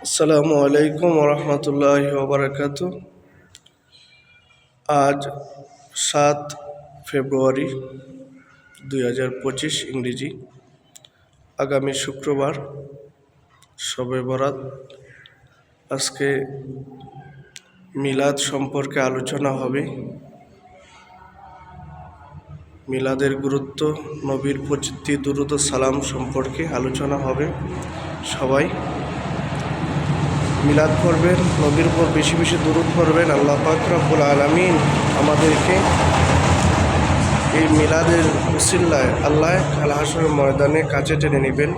আসসালামু আলাইকুম ওরহমতুল্লাহি ওবরাকাতু। আজ 7 ফেব্রুয়ারি 2025 ইংরেজি, আগামী শুক্রবার শবে বরাত। আজকে মিলাদ সম্পর্কে আলোচনা হবে। মিলাদের গুরুত্ব, নবীর প্রতি দুরূদ ও সালাম সম্পর্কে আলোচনা হবে। সবাই মিলাদ পড়বেন, নবীর উপর বেশি বেশি দুরূদ পড়বেন। আল্লাহ পাক রব্বুল আলামিন আমাদেরকে এই মিলাদের উসিলায় আল্লাহ কাল হাশরের ময়দানে কাছে টেনে নেবেন।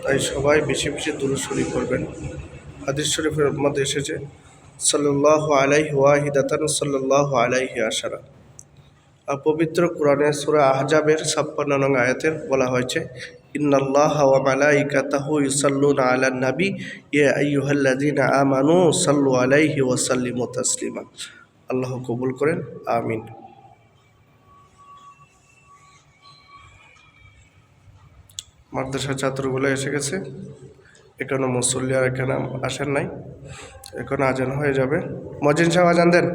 তাই সবাই বেশি বেশি দুরূদ শরীফ পড়বেন। হাদিস শরীফের মধ্যে এসেছে সাল্লাল্লাহু আলাইহি ওয়াহিদাতান সাল্লাল্লাহু আলাইহি আশারা। পবিত্র কোরআনে সূরা আহজাবের 56 নং আয়াতের বলা হয়েছে, ইন্নাল্লাহা ওয়া মালাইকাতাহু ইউসাল্লুনা আলান নবী ইয়া আইয়ুহাল্লাযীনা আমানু সাল্লু আলাইহি ওয়া সাল্লিমু তাসলিমা। আল্লাহ কবুল করেন, আমিন। মাদ্রাসার ছাত্রগুলো এসে গেছে, এখনো মুসল্লি আর এখানে আসেন নাই। এখন আজান হয়ে যাবে। মুয়াজ্জিন সাহেব আজান দেন।